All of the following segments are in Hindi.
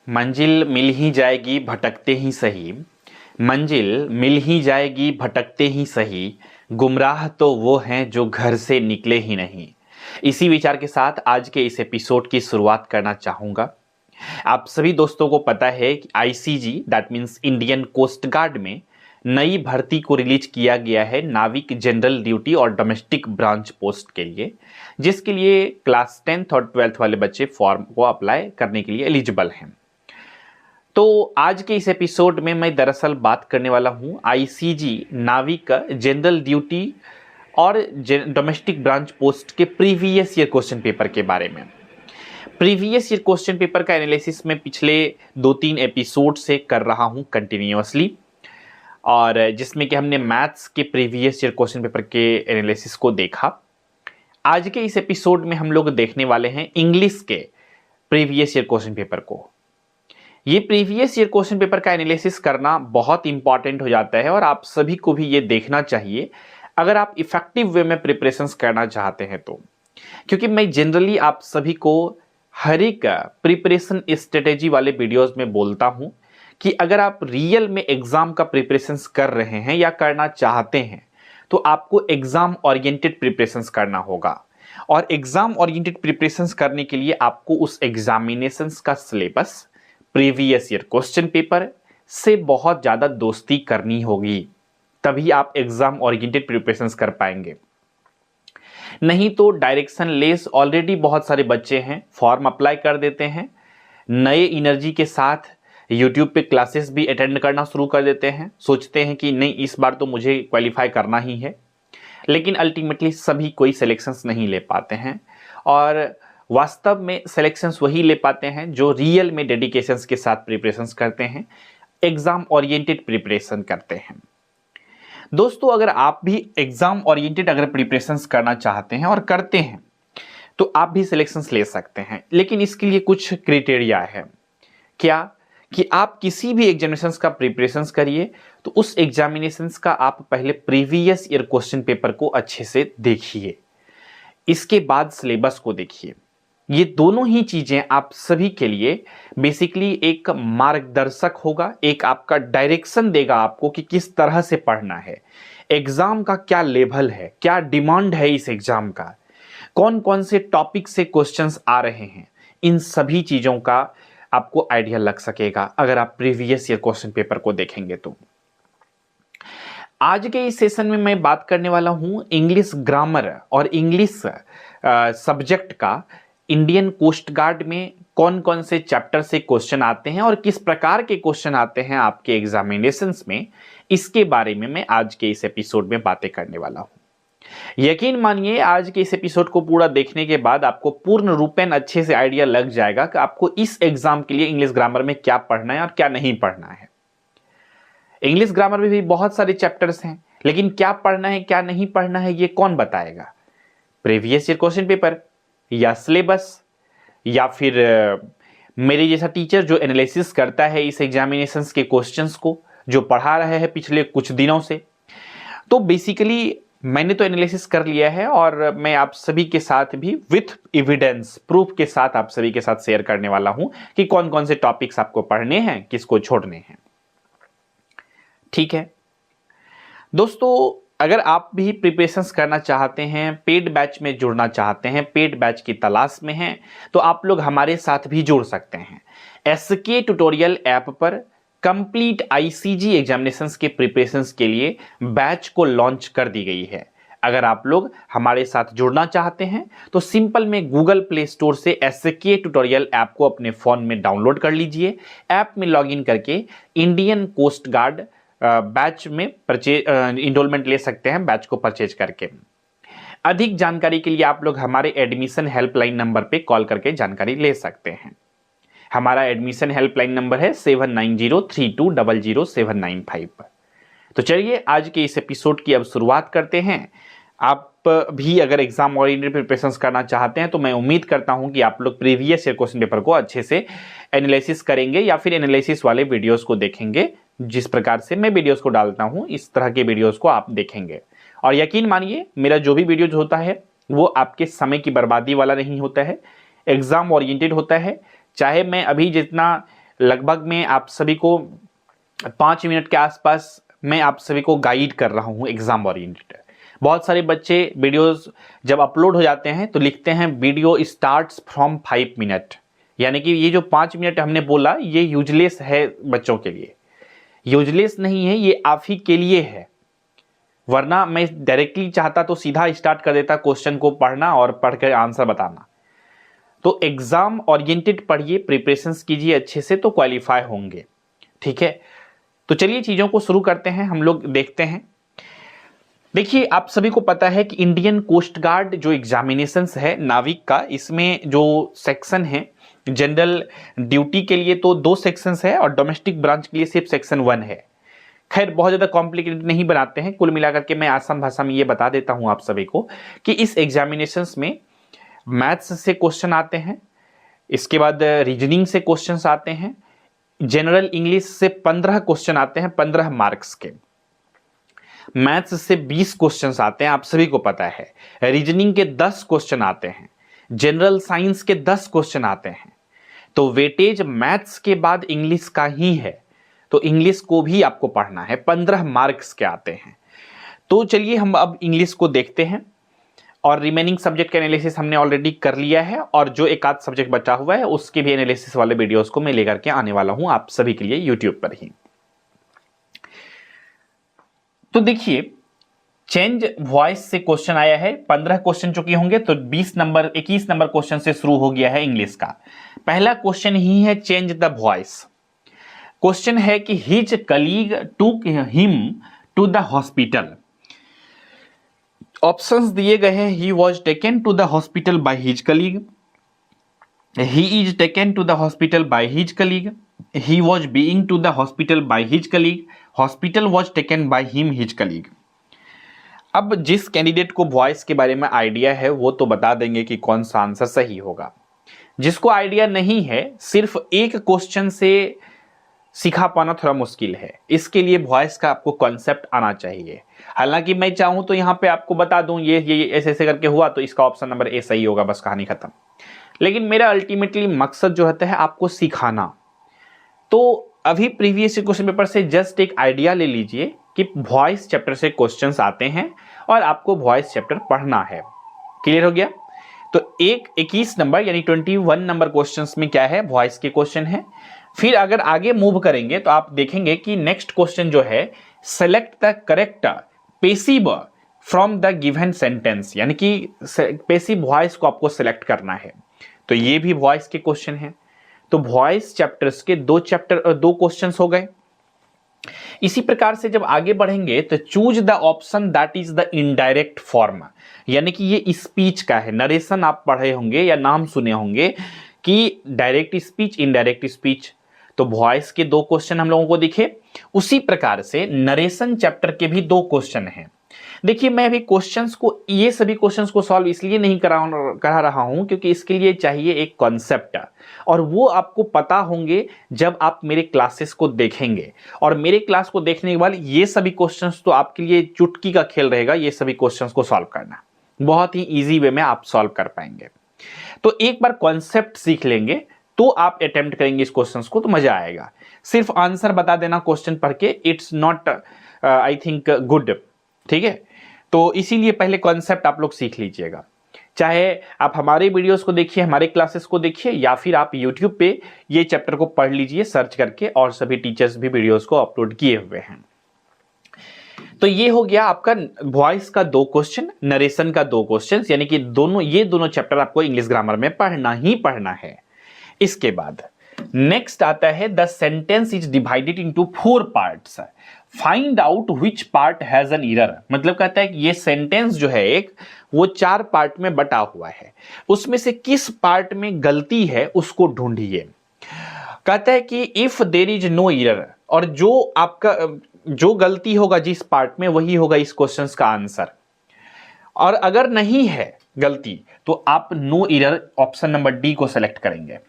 मंजिल मिल ही जाएगी भटकते ही सही। मंजिल मिल ही जाएगी भटकते ही सही। गुमराह तो वो हैं जो घर से निकले ही नहीं। इसी विचार के साथ आज के इस एपिसोड की शुरुआत करना चाहूँगा। आप सभी दोस्तों को पता है कि ICG that means Indian coast guard में नई भर्ती को रिलीज किया गया है नाविक जनरल ड्यूटी और डोमेस्टिक ब्रांच पोस्ट के लिए, जिसके लिए क्लास 10th और 12th वाले बच्चे फॉर्म को अप्लाई करने के लिए एलिजिबल हैं। तो आज के इस एपिसोड में मैं दरअसल बात करने वाला हूँ आईसीजी नाविक जनरल ड्यूटी और डोमेस्टिक ब्रांच पोस्ट के प्रीवियस ईयर क्वेश्चन पेपर के बारे में। प्रीवियस ईयर क्वेश्चन पेपर का एनालिसिस मैं पिछले 2-3 एपिसोड से कर रहा हूँ कंटिन्यूअसली, और जिसमें कि हमने मैथ्स के प्रीवियस ईयर क्वेश्चन पेपर के एनालिसिस को देखा। आज के इस एपिसोड में हम लोग देखने वाले हैं इंग्लिश के प्रीवियस ईयर क्वेश्चन पेपर को। ये प्रीवियस ईयर क्वेश्चन पेपर का एनालिसिस करना बहुत इंपॉर्टेंट हो जाता है और आप सभी को भी ये देखना चाहिए अगर आप इफेक्टिव वे में प्रिपरेशंस करना चाहते हैं तो, क्योंकि मैं जनरली आप सभी को हर एक प्रिपरेशन स्ट्रेटेजी वाले वीडियोस में बोलता हूं कि अगर आप रियल में एग्जाम का प्रिपरेशंस कर रहे हैं या करना चाहते हैं तो आपको एग्जाम ओरिएंटेड प्रिपरेशंस करना होगा, और एग्जाम ओरिएंटेड प्रिपरेशंस करने के लिए आपको उस एग्जामिनेशंस का syllabus, previous year question paper से बहुत ज़्यादा दोस्ती करनी होगी, तभी आप एग्जाम ओरिएंटेड प्रिपरेशंस कर पाएंगे। नहीं तो डायरेक्शन लेस ऑलरेडी बहुत सारे बच्चे हैं, फॉर्म अप्लाई कर देते हैं, नए एनर्जी के साथ यूट्यूब पे क्लासेस भी अटेंड करना शुरू कर देते हैं, सोचते हैं कि नहीं इस बार तो मुझे क्वालिफाई करना ही है, लेकिन अल्टीमेटली सभी कोई सिलेक्शंस नहीं ले पाते हैं। और वास्तव में सिलेक्शंस वही ले पाते हैं जो रियल में डेडिकेशंस के साथ प्रिपरेशंस करते हैं, एग्जाम ओरिएंटेड प्रिपरेशन करते हैं। दोस्तों, अगर आप भी एग्जाम ओरिएंटेड अगर प्रिपरेशंस करना चाहते हैं और करते हैं तो आप भी सिलेक्शंस ले सकते हैं, लेकिन इसके लिए कुछ क्राइटेरिया है। क्या कि आप किसी भी एग्जामिनेशंस का प्रिपरेशंस करिए तो उस एग्जामिनेशंस का आप पहले प्रीवियस ईयर क्वेश्चन पेपर को अच्छे से देखिए, इसके बाद सिलेबस को देखिए। ये दोनों ही चीजें आप सभी के लिए बेसिकली एक मार्गदर्शक होगा, एक आपका डायरेक्शन देगा आपको कि किस तरह से पढ़ना है, एग्जाम का क्या लेवल है, क्या डिमांड है इस एग्जाम का, कौन कौन से टॉपिक से क्वेश्चंस आ रहे हैं। इन सभी चीजों का आपको आइडिया लग सकेगा अगर आप प्रीवियस ईयर क्वेश्चन पेपर को देखेंगे तो। आज के इस सेशन में मैं बात करने वाला हूं इंग्लिश ग्रामर और इंग्लिश सब्जेक्ट का इंडियन कोस्ट गार्ड में कौन कौन से चैप्टर से क्वेश्चन आते हैं और किस प्रकार के क्वेश्चन आते हैं आपके एग्जामिनेशंस में, इसके बारे में मैं आज के इस एपिसोड में बातें करने वाला हूं। यकीन मानिए आज के इस एपिसोड को पूरा देखने के बाद आपको पूर्ण रूपेण अच्छे से आइडिया लग जाएगा कि आपको इस एग्जाम के लिए इंग्लिश ग्रामर में क्या पढ़ना है और क्या नहीं पढ़ना है। इंग्लिश ग्रामर में भी बहुत सारे चैप्टर्स हैं, लेकिन क्या पढ़ना है क्या नहीं पढ़ना है ये कौन बताएगा? प्रीवियस ईयर क्वेश्चन पेपर या सिलेबस, या फिर मेरे जैसा टीचर जो एनालिसिस करता है इस एग्जामिनेशंस के क्वेश्चंस को, जो पढ़ा रहे हैं पिछले कुछ दिनों से। तो बेसिकली मैंने तो एनालिसिस कर लिया है और मैं आप सभी के साथ भी विथ एविडेंस प्रूफ के साथ आप सभी के साथ शेयर करने वाला हूं कि कौन कौन से टॉपिक्स आपको पढ़ने हैं, किसको छोड़ने हैं। ठीक है दोस्तों, अगर आप भी प्रिपरेशंस करना चाहते हैं, पेड बैच में जुड़ना चाहते हैं, पेड बैच की तलाश में हैं, तो आप लोग हमारे साथ भी जुड़ सकते हैं। एसके ट्यूटोरियल ऐप पर कंप्लीट आईसीजी एग्जामिनेशंस के प्रिपरेशंस के लिए बैच को लॉन्च कर दी गई है। अगर आप लोग हमारे साथ जुड़ना चाहते हैं तो सिंपल में गूगल प्ले स्टोर से एसके ट्यूटोरियल ऐप को अपने फोन में डाउनलोड कर लीजिए। ऐप में लॉगिन करके इंडियन कोस्ट गार्ड बैच में इनरोलमेंट ले सकते हैं, बैच को परचेज करके। अधिक जानकारी के लिए आप लोग हमारे एडमिशन हेल्पलाइन नंबर पे कॉल करके जानकारी ले सकते हैं। हमारा एडमिशन हेल्पलाइन नंबर है 7903200795। तो चलिए आज के इस एपिसोड की अब शुरुआत करते हैं। आप भी अगर एग्जाम ओरिएंटेड प्रिपरेशंस करना चाहते हैं तो मैं उम्मीद करता हूं कि आप लोग प्रीवियस ईयर क्वेश्चन पेपर को अच्छे से एनालिसिस करेंगे या फिर एनालिसिस वाले वीडियोस को देखेंगे। जिस प्रकार से मैं वीडियोस को डालता हूं इस तरह के वीडियोस को आप देखेंगे, और यकीन मानिए मेरा जो भी वीडियोज होता है वो आपके समय की बर्बादी वाला नहीं होता है, एग्जाम ओरिएंटेड होता है। चाहे मैं अभी जितना लगभग मैं आप सभी को 5 मिनट के आसपास मैं आप सभी को गाइड कर रहा हूं एग्जाम ओरिएंटेड। बहुत सारे बच्चे वीडियोस जब अपलोड हो जाते हैं तो लिखते हैं वीडियो स्टार्ट्स फ्रॉम 5 मिनट, यानी कि ये जो 5 मिनट हमने बोला ये यूजलेस है बच्चों के लिए। यूजलेस नहीं है, ये आप ही के लिए है, वरना मैं डायरेक्टली चाहता तो सीधा स्टार्ट कर देता क्वेश्चन को पढ़ना और पढ़ कर आंसर बताना। तो एग्जाम ओरिएंटेड पढ़िए, प्रिपरेशंस कीजिए अच्छे से तो क्वालिफाई होंगे। ठीक है, तो चलिए चीजों को शुरू करते हैं, हम लोग देखते हैं। देखिए आप सभी को पता है कि इंडियन कोस्ट गार्ड जो एग्जामिनेशंस है नाविक का, इसमें जो सेक्शन है जनरल ड्यूटी के लिए तो 2 सेक्शंस है और डोमेस्टिक ब्रांच के लिए सिर्फ सेक्शन 1 है। खैर बहुत ज्यादा कॉम्प्लिकेटेड नहीं बनाते हैं, कुल मिलाकर के मैं आसान भाषा में ये बता देता हूं आप सभी को कि इस एग्जामिनेशंस में मैथ्स से क्वेश्चन आते हैं, इसके बाद रीजनिंग से क्वेश्चंस आते हैं, जनरल इंग्लिश से 15 क्वेश्चन आते हैं 15 मार्क्स के, मैथ्स से 20 क्वेश्चंस आते हैं आप सभी को पता है, रीजनिंग के 10 क्वेश्चन आते हैं, जनरल साइंस के 10 क्वेश्चन आते हैं। तो वेटेज मैथ्स के बाद इंग्लिश का ही है, तो इंग्लिश को भी आपको पढ़ना है, 15 मार्क्स के आते हैं। तो चलिए हम अब इंग्लिश को देखते हैं और रिमेनिंग सब्जेक्ट का एनालिसिस हमने ऑलरेडी कर लिया है और जो एक आध सब्जेक्ट बचा हुआ है उसके भी एनालिसिस वाले वीडियोस को मैं लेकर के आने वाला हूं आप सभी के लिए यूट्यूब पर ही। तो देखिए चेंज वॉइस से क्वेश्चन आया है, 15 क्वेश्चन चुके होंगे तो 21 नंबर क्वेश्चन से शुरू हो गया है इंग्लिश का। पहला क्वेश्चन ही है चेंज द वॉइस। क्वेश्चन है कि his colleague took him to the hospital. Options दिए गए हैं, he was taken to the hospital by his colleague, he is taken to the hospital by his colleague, he was being to the hospital by his colleague, hospital was taken by him his colleague. अब जिस कैंडिडेट को वॉइस के बारे में आइडिया है वो तो बता देंगे कि कौन सा आंसर सही होगा। जिसको आइडिया नहीं है, सिर्फ एक क्वेश्चन से सिखा पाना थोड़ा मुश्किल है, इसके लिए वॉइस का आपको कॉन्सेप्ट आना चाहिए। हालांकि मैं चाहूं तो यहां पे आपको बता दूं ये ऐसे ऐसे करके हुआ तो इसका ऑप्शन नंबर ए सही होगा, बस कहानी खत्म। लेकिन मेरा अल्टीमेटली मकसद जो होता है आपको सिखाना। तो अभी प्रीवियस क्वेश्चन पेपर से जस्ट एक आइडिया ले लीजिए कि वॉइस चैप्टर से क्वेश्चंस आते हैं और आपको वॉइस चैप्टर पढ़ना है। क्लियर हो गया? तो 21 नंबर यानी 21 नंबर क्वेश्चंस में क्या है, वॉइस के क्वेश्चन है। फिर अगर आगे मूव करेंगे तो आप देखेंगे कि नेक्स्ट क्वेश्चन जो है, select the correct passive from the given sentence, यानी कि पेसिव वॉइस को आपको सेलेक्ट करना है। तो ये भी वॉइस के क्वेश्चन है। तो वॉइस चैप्टर्स के 2 क्वेश्चंस हो गए। इसी प्रकार से जब आगे बढ़ेंगे तो choose the option that is the indirect form, यानी कि ये स्पीच का है। नरेशन आप पढ़े होंगे या नाम सुने होंगे कि डायरेक्ट स्पीच, इनडायरेक्ट स्पीच। तो वॉइस के 2 क्वेश्चन हम लोगों को दिखे। उसी प्रकार से नरेशन चैप्टर के भी 2 क्वेश्चन हैं। देखिए मैं अभी ये सभी क्वेश्चंस को सॉल्व इसलिए नहीं करा रहा हूं क्योंकि इसके लिए चाहिए एक कॉन्सेप्ट, और वो आपको पता होंगे जब आप मेरे क्लासेस को देखेंगे। और मेरे क्लास को देखने के बाद ये सभी क्वेश्चंस तो आपके लिए चुटकी का खेल रहेगा, ये सभी क्वेश्चंस को सॉल्व करना बहुत ही ईजी वे में आप सॉल्व कर पाएंगे। तो एक बार कॉन्सेप्ट सीख लेंगे तो आप अटेम्प्ट करेंगे इस क्वेश्चंस को तो मजा आएगा। सिर्फ आंसर बता देना क्वेश्चन पढ़ के, it's not I think good. ठीक है, तो इसीलिए पहले कॉन्सेप्ट आप लोग सीख लीजिएगा। चाहे आप हमारे वीडियोस को देखिए, हमारे क्लासेस को देखिए, या फिर आप यूट्यूब पे ये चैप्टर को पढ़ लीजिए सर्च करके, और सभी टीचर्स भी वीडियोस को अपलोड किए हुए हैं। तो ये हो गया आपका वॉइस का 2 क्वेश्चन, नरेशन का 2 क्वेश्चन, यानी कि ये दोनों चैप्टर आपको इंग्लिश ग्रामर में पढ़ना ही पढ़ना है। इसके बाद नेक्स्ट आता है the sentence is divided into 4 parts, find out which part has an error. मतलब कहता है कि ये सेंटेंस जो है वो 4 पार्ट में बटा हुआ है, उसमें से किस पार्ट में गलती है उसको ढूंढिए। कहता है कि if there is no error, और जो गलती होगा जिस पार्ट में वही होगा इस क्वेश्चन का आंसर। और अगर नहीं है गलती तो आप no error option number D को सेलेक्ट करेंगे।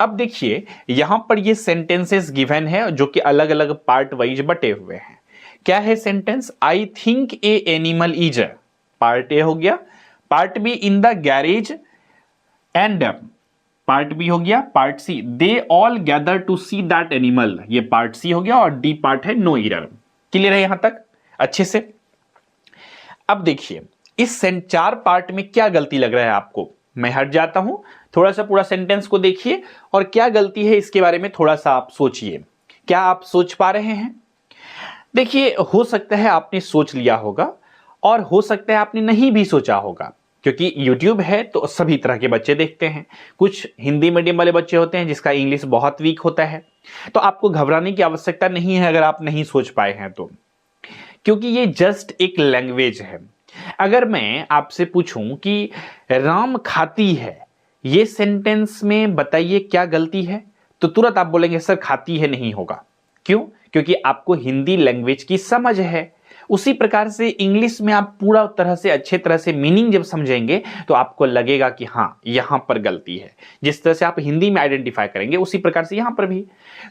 अब देखिए यहां पर ये सेंटेंसेस गिवन है जो कि अलग अलग पार्ट वाइज बटे हुए हैं। क्या है sentence? I think a animal is, part A हो गया। Part B in the garage and part B हो गया, part C they all gather to see that animal, ये पार्ट सी हो गया, और डी पार्ट है नो एरर। क्लियर है यहां तक अच्छे से? अब देखिए इस 4 पार्ट में क्या गलती लग रहा है आपको, मैं हट जाता हूं, थोड़ा सा पूरा सेंटेंस को देखिए और क्या गलती है इसके बारे में थोड़ा सा आप सोचिए। क्या आप सोच पा रहे हैं? देखिए हो सकता है आपने सोच लिया होगा और हो सकता है आपने नहीं भी सोचा होगा, क्योंकि YouTube है तो सभी तरह के बच्चे देखते हैं। कुछ हिंदी मीडियम वाले बच्चे होते हैं जिसका इंग्लिश बहुत वीक होता है, तो आपको घबराने की आवश्यकता नहीं है अगर आप नहीं सोच पाए हैं तो, क्योंकि ये जस्ट एक लैंग्वेज है। अगर मैं आपसे पूछूं कि राम खाती है, ये सेंटेंस में बताइए क्या गलती है, तो तुरंत आप बोलेंगे सर खाती है नहीं होगा। क्यों? क्योंकि आपको हिंदी लैंग्वेज की समझ है। उसी प्रकार से इंग्लिश में आप पूरा तरह से अच्छे तरह से मीनिंग जब समझेंगे तो आपको लगेगा कि हां यहां पर गलती है। जिस तरह से आप हिंदी में आइडेंटिफाई करेंगे उसी प्रकार से यहां पर भी।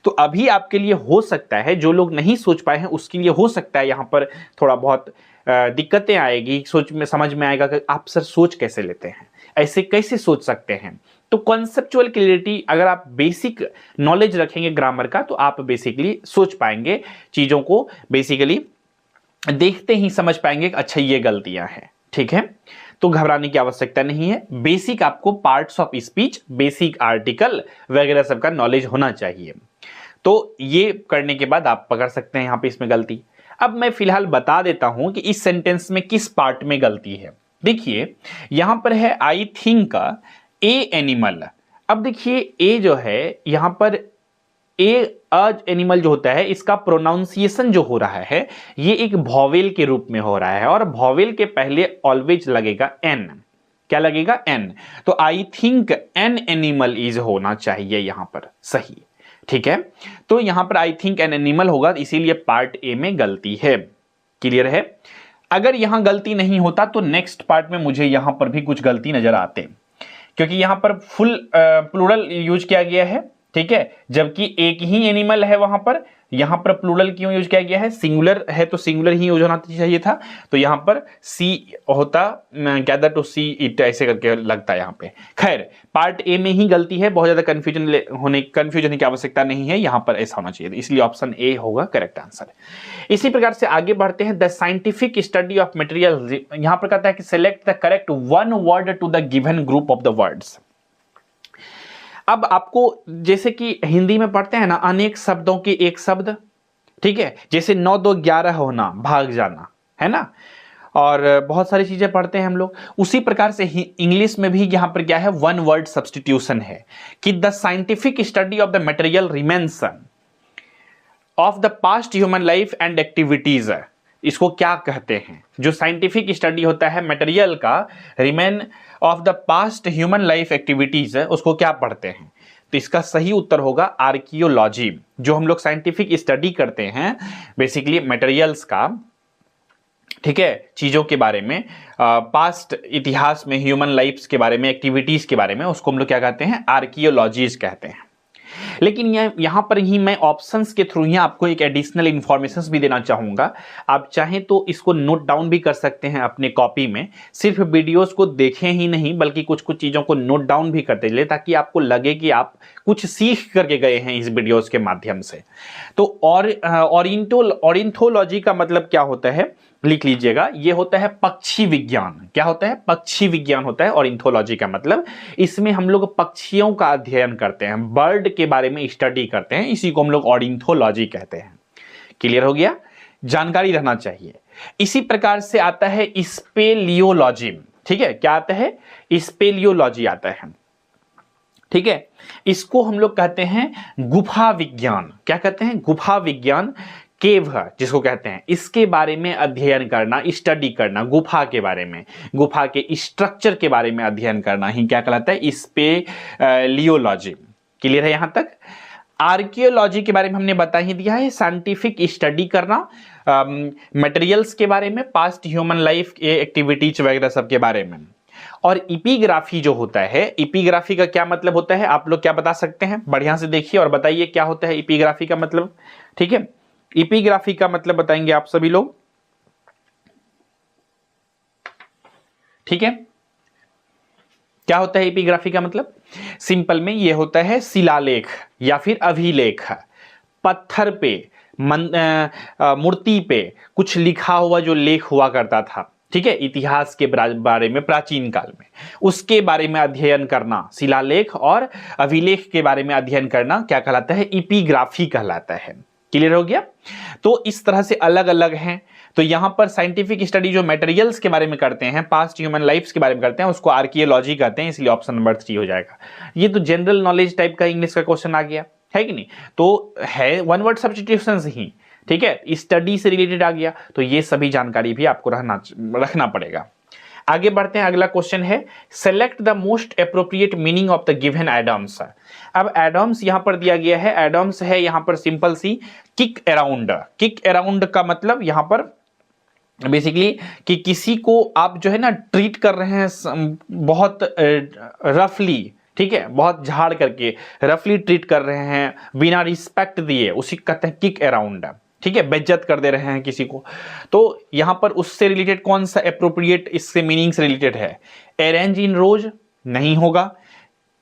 तो अभी आपके लिए हो सकता है, जो लोग नहीं सोच पाए हैं उसके लिए हो सकता है यहां पर थोड़ा बहुत दिक्कतें आएगी, सोच में समझ में आएगा कि आप सर सोच कैसे लेते हैं, ऐसे कैसे सोच सकते हैं। तो कॉन्सेप्चुअल क्लियरिटी, अगर आप बेसिक नॉलेज रखेंगे ग्रामर का तो आप बेसिकली सोच पाएंगे चीजों को, बेसिकली देखते ही समझ पाएंगे कि अच्छा ये गलतियां हैं। ठीक है, तो घबराने की आवश्यकता नहीं है। बेसिक आपको parts of speech, basic article वगैरह सबका नॉलेज होना चाहिए। तो ये करने के बाद आप पकड़ सकते हैं यहां पे इसमें गलती। अब मैं फिलहाल बता देता हूं कि इस सेंटेंस में किस पार्ट में गलती है। देखिए यहां पर है आई थिंक ए एनिमल। अब देखिए ए जो है यहां पर ए एनिमल जो होता है इसका प्रोनाउंसिएशन जो हो रहा है ये एक वॉवेल के रूप में हो रहा है, और वॉवेल के पहले ऑलवेज लगेगा एन। क्या लगेगा? एन। तो I think an animal is होना चाहिए यहां पर सही। ठीक है, तो यहां पर आई थिंक एन एनिमल होगा, इसीलिए पार्ट ए में गलती है। क्लियर है? अगर यहां गलती नहीं होता तो नेक्स्ट पार्ट में मुझे यहां पर भी कुछ गलती नजर आते, क्योंकि यहां पर फुल प्लूरल यूज किया गया है। ठीक है, जबकि एक ही एनिमल है वहां पर, यहां पर प्लूरल क्यों यूज किया गया है? सिंगुलर है तो सिंगुलर ही यूज होना चाहिए था, तो यहां पर सी होता, गैदर टू सी इट ऐसे करके लगता है यहां पे। खैर पार्ट ए में ही गलती है, बहुत ज्यादा कंफ्यूजन होने की आवश्यकता नहीं है, यहां पर ऐसा होना चाहिए, इसलिए ऑप्शन ए होगा करेक्ट आंसर। इसी प्रकार से आगे बढ़ते हैं। The scientific study of material, यहां पर कहता है कि select the correct one word to the given group of the words. अब आपको जैसे कि हिंदी में पढ़ते हैं ना, अनेक शब्दों के एक शब्द, ठीक है, जैसे 9 2 11 होना, भाग जाना, है ना, और बहुत सारी चीजें पढ़ते हैं हम लोग। उसी प्रकार से इंग्लिश में भी यहां पर क्या है? वन वर्ड सब्स्टिट्यूशन है कि the scientific study of the material remains of the past human life and activities. इसको क्या कहते हैं? जो साइंटिफिक स्टडी होता है मटेरियल का, remain of the past human life activities, उसको क्या पढ़ते हैं? तो इसका सही उत्तर होगा आर्कियोलॉजी। जो हम लोग साइंटिफिक स्टडी करते हैं बेसिकली मटेरियल्स का, ठीक है, चीजों के बारे में, पास्ट इतिहास में ह्यूमन लाइफ्स के बारे में, एक्टिविटीज के बारे में, उसको हम लोग क्या कहते हैं? आर्कियोलॉजीज कहते हैं। लेकिन यहां पर ही मैं ऑप्शंस के थ्रू ही आपको एक एडिशनल इंफॉर्मेशंस भी देना चाहूंगा। आप चाहें तो इसको नोट डाउन भी कर सकते हैं अपने कॉपी में, सिर्फ वीडियोस को देखें ही नहीं बल्कि कुछ कुछ चीजों को नोट डाउन भी करते चले, ताकि आपको लगे कि आप कुछ सीख करके गए हैं इस वीडियोस के माध्यम से। तो ऑरिंथोलॉजी का मतलब क्या होता है? लिख लीजिएगा, ये होता है पक्षी विज्ञान। क्या होता है? पक्षी विज्ञान होता है ऑरिंथोलॉजी का मतलब। इसमें हम लोग पक्षियों का अध्ययन करते हैं, बर्ड के बारे में स्टडी करते हैं, इसी को हम लोग ऑरिंथोलॉजी कहते हैं। क्लियर हो गया? जानकारी रहना चाहिए। इसी प्रकार से आता है स्पेलियोलॉजी। ठीक है, क्या आता है? स्पेलियोलॉजी आता है। ठीक है, इसको हम लोग कहते हैं गुफा विज्ञान। क्या कहते हैं? गुफा विज्ञान। केव जिसको कहते हैं, इसके बारे में अध्ययन करना, स्टडी करना, गुफा के बारे में, गुफा के स्ट्रक्चर के बारे में अध्ययन करना ही क्या कहलाता है? स्पेलियोलॉजी। क्लियर है यहां तक? आर्कियोलॉजी के बारे में हमने बता ही दिया है, साइंटिफिक स्टडी करना मटेरियल्स के बारे में, पास्ट ह्यूमन लाइफ एक्टिविटीज वगैरह सब के बारे में। और इपिग्राफी जो होता है, इपिग्राफी का क्या मतलब होता है आप लोग क्या बता सकते हैं? बढ़िया से देखिए और बताइए क्या होता है इपिग्राफी का मतलब। ठीक है, इपिग्राफी का मतलब बताएंगे आप सभी लोग। ठीक है, क्या होता है एपिग्राफी का मतलब? सिंपल में ये होता है शिलालेख या फिर अभिलेख, पत्थर पे मूर्ति पे कुछ लिखा हुआ जो लेख हुआ करता था, ठीक है, इतिहास के बारे में प्राचीन काल में, उसके बारे में अध्ययन करना, शिलालेख और अभिलेख के बारे में अध्ययन करना क्या कहलाता है? एपिग्राफी कहलाता है। क्लियर हो गया? तो इस तरह से अलग अलग हैं। तो यहां पर साइंटिफिक स्टडी जो मटेरियल्स के बारे में करते हैं, पास्ट ह्यूमन लाइफ्स के बारे में करते हैं, उसको आर्कियोलॉजी कहते हैं, इसलिए ऑप्शन नंबर 3 हो जाएगा। ये तो जनरल नॉलेज टाइप का इंग्लिश का क्वेश्चन आ गया, है कि नहीं? तो है वन वर्ड सब्स्टिट्यूशन ही, ठीक है, स्टडी से रिलेटेड आ गया, तो ये सभी जानकारी भी आपको रखना पड़ेगा। आगे बढ़ते हैं, अगला क्वेश्चन है select the most appropriate meaning of the given idioms. अब एडम्स यहां पर दिया गया है, एडम्स है यहां पर simple see kick around. Kick around का मतलब यहां पर बेसिकली कि किसी को आप जो है ना ट्रीट कर रहे हैं बहुत रफली, ठीक है, बहुत झाड़ करके रफली ट्रीट कर रहे हैं, बिना रिस्पेक्ट दिए, उसी कहते हैं किक अराउंड, ठीक है, बेइज्जत कर दे रहे हैं किसी को। तो यहां पर उससे रिलेटेड कौन सा एप्रोप्रिएट इससे मीनिंग से रिलेटेड है? अरेंज इन रोज नहीं होगा,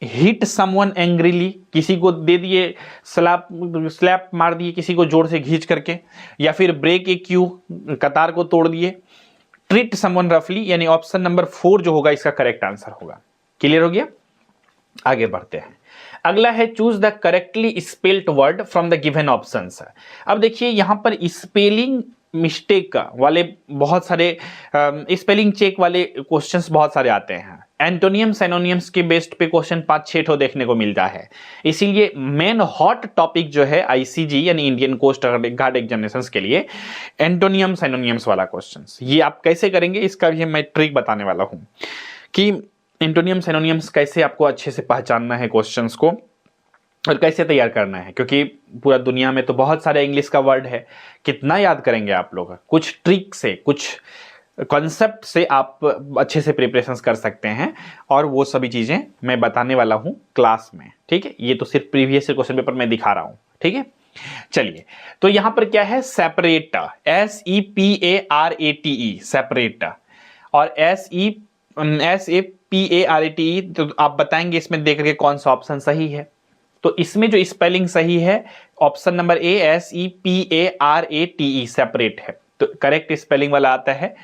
हिट समवन एंग्रीली, किसी को दे दिए स्लैप मार दिए किसी को जोर से खींच करके, या फिर ब्रेक ए क्यू, कतार को तोड़ दिए, ट्रीट समवन रफली, यानी ऑप्शन नंबर 4 जो होगा इसका करेक्ट आंसर होगा। क्लियर हो गया? आगे बढ़ते हैं, अगला है choose the correctly spelled word from the given options. अब देखिए यहां पर स्पेलिंग मिस्टेक वाले बहुत सारे स्पेलिंग चेक वाले क्वेश्चंस बहुत सारे आते हैं। एंटोनियम सिनोनियम्स के बेस्ड पे क्वेश्चन 5-6 ठो देखने को मिलता है, इसीलिए मेन हॉट टॉपिक जो है आईसीजी यानी इंडियन कोस्ट गार्ड एग्जामिनेशंस के लिए एंटोनियम सिनोनियम्स वाला क्वेश्चंस। ये आप कैसे करेंगे इसका भी मैं ट्रिक बताने वाला हूं कि एंटोनियम सिनोनियम्स कैसे आपको अच्छे से पहचानना है क्वेश्चंस को और कैसे तैयार करना है, क्योंकि पूरा दुनिया में तो बहुत सारे इंग्लिश का वर्ड है, कितना याद करेंगे आप लोग? कुछ ट्रिक से, कुछ कॉन्सेप्ट से आप अच्छे से प्रिपरेशन कर सकते हैं, और वो सभी चीजें मैं बताने वाला हूं क्लास में, ठीक है। ये तो सिर्फ प्रीवियस क्वेश्चन पेपर में दिखा रहा हूं, ठीक है। चलिए, तो यहां पर क्या है? सेपरेट, SEPARATE, सेपरेट, और SEPARATE, तो आप बताएंगे इसमें देख करके कौन सा ऑप्शन सही है। तो इसमें जो स्पेलिंग सही है option number A, SEPARATE, separate है, तो करेक्ट स्पेलिंग वाला आता है।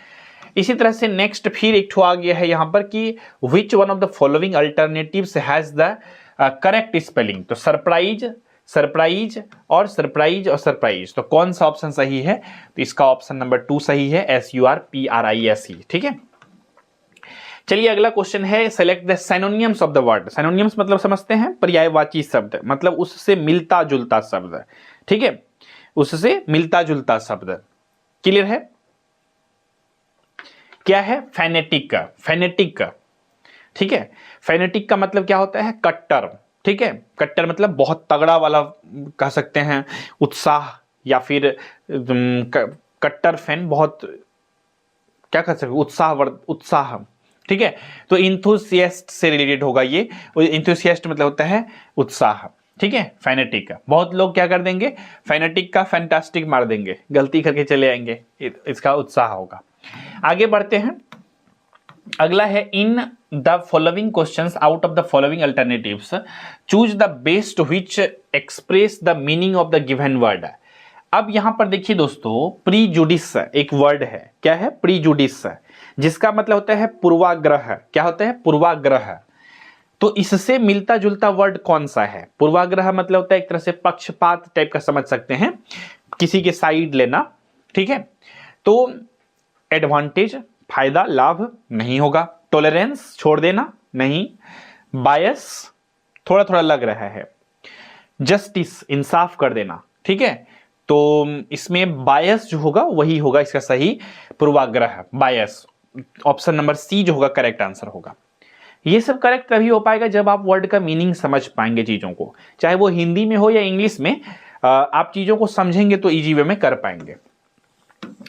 इसी तरह से नेक्स्ट फिर एक ठो आ गया है यहां पर कि which one of the following alternatives has the correct spelling. तो सरप्राइज, सरप्राइज और सरप्राइज और सरप्राइज, तो कौन सा ऑप्शन सही है? तो इसका ऑप्शन नंबर 2 सही है, SURPRISE, ठीक है। चलिए अगला क्वेश्चन है select the synonyms of the word. Synonyms मतलब समझते हैं पर्यायवाची शब्द, मतलब उससे मिलता जुलता शब्द, ठीक है, उससे मिलता जुलता शब्द। क्लियर है? क्या है? फेनेटिक, फेनेटिक, ठीक है। फेनेटिक का मतलब क्या होता है? कट्टर, ठीक है, कट्टर मतलब बहुत तगड़ा वाला कह सकते हैं, उत्साह, या फिर कट्टर फैन, बहुत क्या कह सकते, उत्साह, ठीक है। तो इंथुसियास्ट से रिलेटेड होगा ये, इंथुसियास्ट मतलब होता है उत्साह, ठीक है। फैनेटिक, बहुत लोग क्या कर देंगे, फैनेटिक का फैंटास्टिक मार देंगे, गलती करके चले आएंगे, इसका उत्साह होगा। आगे बढ़ते हैं, अगला है in the following questions out of the following alternatives choose the best which express the meaning of the given word. अब यहां पर देखिए दोस्तों, प्रीजुडिस एक वर्ड है, क्या है? प्रीजुडिस, जिसका मतलब होता है पूर्वाग्रह। क्या होता है? पूर्वाग्रह। तो इससे मिलता जुलता वर्ड कौन सा है? पूर्वाग्रह मतलब होता है एक तरह से पक्षपात टाइप का, समझ सकते हैं, किसी के साइड लेना, ठीक है। तो एडवांटेज, फायदा, लाभ नहीं होगा। टॉलरेंस, छोड़ देना, नहीं। बायस, थोड़ा थोड़ा लग रहा है। जस्टिस, इंसाफ कर देना, ठीक है। तो इसमें बायस जो होगा वही होगा इसका सही, पूर्वाग्रह, बायस। ऑप्शन नंबर सी जो होगा करेक्ट आंसर होगा। ये सब करेक्ट तभी हो पाएगा जब आप वर्ड का मीनिंग समझ पाएंगे चीजों को, चाहे वो हिंदी में हो या इंग्लिश में, आप चीजों को समझेंगे तो इजी वे में कर पाएंगे।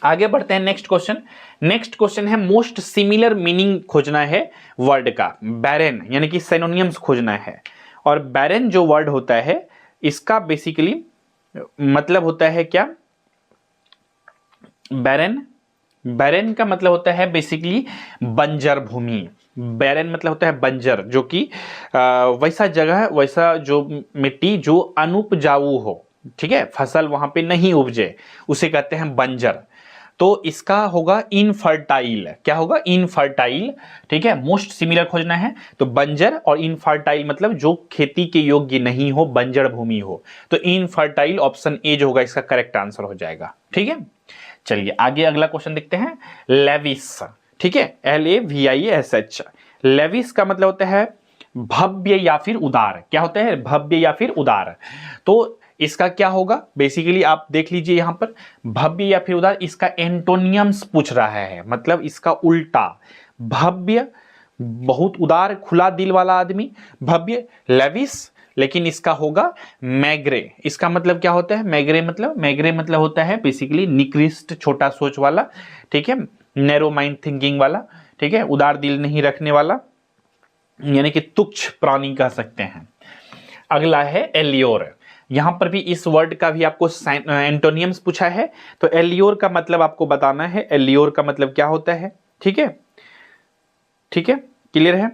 आगे बढ़ते हैं नेक्स्ट क्वेश्चन। नेक्स्ट क्वेश्चन है मोस्ट सिमिलर मीनिंग खोजना है वर्ड का, बैरन यानी कि सिनोनिम्स खोजना है। और बैरन जो वर्ड होता है इसका बेसिकली मतलब होता है क्या? बैरन, बैरन का मतलब होता है बेसिकली बंजर भूमि, बैरन मतलब होता है बंजर, जो कि वैसा जगह, वैसा जो मिट्टी जो अनुपजाऊ हो, ठीक है, फसल वहां पे नहीं उपजे, उसे कहते हैं बंजर। तो इसका होगा इनफर्टाइल। क्या होगा? इनफर्टाइल। ठीक है, मोस्ट सिमिलर खोजना है तो बंजर और इनफर्टाइल मतलब जो खेती के योग्य नहीं हो, बंजर भूमि हो। तो इनफर्टाइल ऑप्शन ए जो होगा इसका करेक्ट आंसर हो जाएगा। ठीक है, चलिए आगे अगला क्वेश्चन देखते हैं। लेविस, ठीक है, LAVISH। लेविस का मतलब होता है भव्य या फिर उदार। क्या होता है? भव्य या फिर उदार। तो इसका क्या होगा? बेसिकली आप देख लीजिए यहां पर, भव्य या फिर उदार, इसका एंटोनियम्स पूछ रहा है, मतलब इसका उल्टा। भव्य बहुत उदार, खुला दिल वाला आदमी, भव्य लेविस, लेकिन इसका होगा मैग्रे। इसका मतलब क्या होता है? मैग्रे मतलब होता है बेसिकली निकृष्ट, छोटा सोच वाला, ठीक है, नैरो माइंड थिंकिंग वाला, ठीक है, उदार दिल नहीं रखने वाला, यानी कि तुच्छ प्राणी कह सकते हैं। अगला है एल्योर। यहां पर भी इस वर्ड का भी आपको एंटोनियम्स पूछा है, तो एल्योर का मतलब आपको बताना है। एल्योर का मतलब क्या होता है? ठीक है, ठीक है, क्लियर है?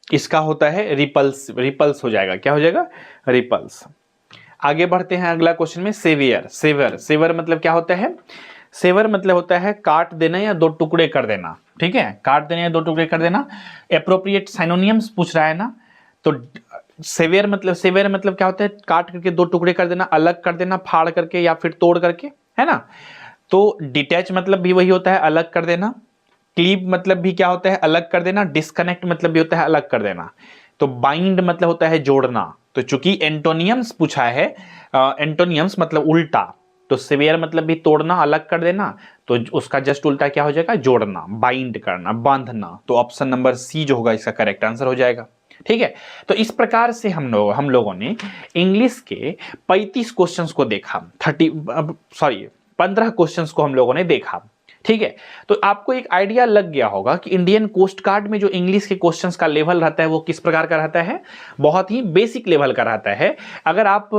इसका होता है रिपल्स। रिपल्स हो जाएगा। क्या हो जाएगा? रिपल्स। आगे बढ़ते हैं अगला क्वेश्चन में। सेवियर। सेवर, सेवर मतलब क्या होता है? सेवर मतलब होता है काट देना या दो टुकड़े कर देना। ठीक है, काट देना या दो टुकड़े कर देना। एप्रोप्रिएट साइनोनियम्स पूछ रहा है ना, तो सेवियर मतलब क्या होता है? काट करके दो टुकड़े कर देना, अलग कर देना, फाड़ करके या फिर तोड़ करके, है ना। तो डिटैच मतलब भी वही होता है, अलग कर देना। क्लीव मतलब भी क्या होता है? अलग कर देना। डिस्कनेक्ट मतलब भी होता है अलग कर देना। तो बाइंड मतलब होता है जोड़ना। तो चूंकि एंटोनियम्स पूछा है, एंटोनियम्स मतलब उल्टा, तो सेवियर मतलब भी तोड़ना, अलग कर देना, तो उसका जस्ट उल्टा क्या हो जाएगा? जोड़ना, बाइंड करना, बांधना। तो ऑप्शन नंबर सी जो होगा इसका करेक्ट आंसर हो जाएगा। ठीक है, तो इस प्रकार से हम लोगों ने इंग्लिश के 35 क्वेश्चंस को देखा, 15 क्वेश्चंस को हम लोगों ने देखा। ठीक है, तो आपको एक आइडिया लग गया होगा कि इंडियन कोस्ट गार्ड में जो इंग्लिश के क्वेश्चंस का लेवल रहता है वो किस प्रकार का रहता है। बहुत ही बेसिक लेवल का रहता है। अगर आप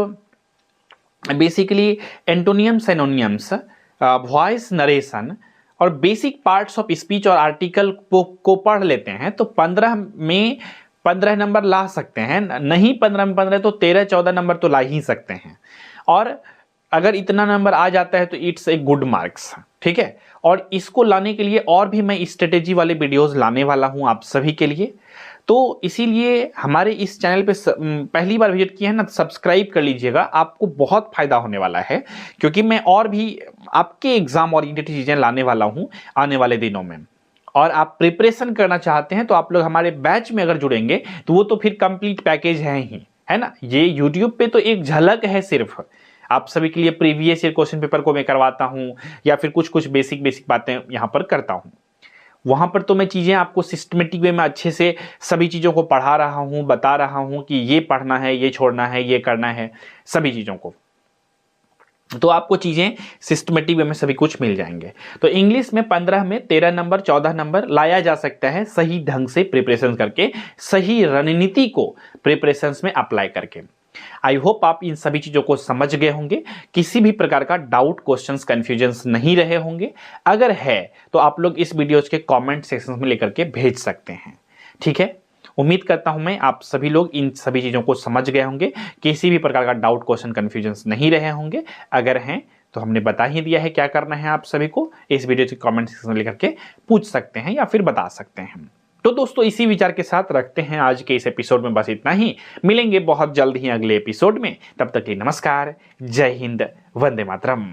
basically antonym, synonyms, voice narration और बेसिक पार्ट्स ऑफ स्पीच और आर्टिकल को पढ़ लेते हैं तो 15 में 15 नंबर ला सकते हैं। नहीं 15 में 15 तो 13-14 नंबर तो ला ही सकते हैं। और अगर इतना नंबर आ जाता है तो इट्स ए गुड मार्क्स। ठीक है, और इसको लाने के लिए और भी मैं स्ट्रेटेजी वाले वीडियोस लाने वाला हूं आप सभी के लिए। तो इसीलिए हमारे इस चैनल पे पहली बार विजिट किया है ना, सब्सक्राइब कर लीजिएगा, आपको बहुत फायदा होने वाला है। क्योंकि मैं और भी आपके एग्जाम ओरिएंटेड चीजें लाने वाला हूं आने वाले दिनों में। और आप प्रिपरेशन करना चाहते हैं तो आप लोग हमारे बैच में अगर जुड़ेंगे तो वो तो फिर कंप्लीट पैकेज है ही, है ना। ये यूट्यूब पे तो एक झलक है सिर्फ। आप सभी के लिए प्रीवियस ईयर क्वेश्चन पेपर को मैं करवाता हूं या फिर कुछ बेसिक बातें यहां पर करता हूं। वहां पर तो मैं चीजें आपको सिस्टमेटिक वे में अच्छे से सभी चीजों को पढ़ा रहा हूं, बता रहा हूं कि ये पढ़ना है, ये छोड़ना है, ये करना है, सभी चीजों को। तो आपको चीजें सिस्टमेटिक वे में सभी कुछ मिल जाएंगे। तो इंग्लिश में 15 में 13 नंबर 14 नंबर लाया जा सकता है सही ढंग से प्रिपरेशन करके, सही रणनीति को प्रिपरेशन में अप्लाई करके। आई होप आप इन सभी चीजों को समझ गए होंगे, किसी भी प्रकार का डाउट, क्वेश्चंस, कंफ्यूजन्स नहीं रहे होंगे। अगर है तो आप लोग इस वीडियोस के कमेंट सेक्शन में लेकर के भेज सकते हैं। ठीक है, उम्मीद करता हूं मैं आप सभी लोग इन सभी चीजों को समझ गए होंगे, किसी भी प्रकार का डाउट, क्वेश्चन, कंफ्यूजन्स नहीं रहे होंगे। अगर हैं तो हमने बता ही दिया है क्या करना है आप सभी को। इस वीडियो के कमेंट सेक्शन में लेकर के पूछ सकते हैं या फिर बता सकते हैं। तो दोस्तों इसी विचार के साथ रखते हैं आज के इस एपिसोड में बस इतना ही। मिलेंगे बहुत जल्द ही अगले एपिसोड में, तब तक के नमस्कार, जय हिंद, वंदे मातरम।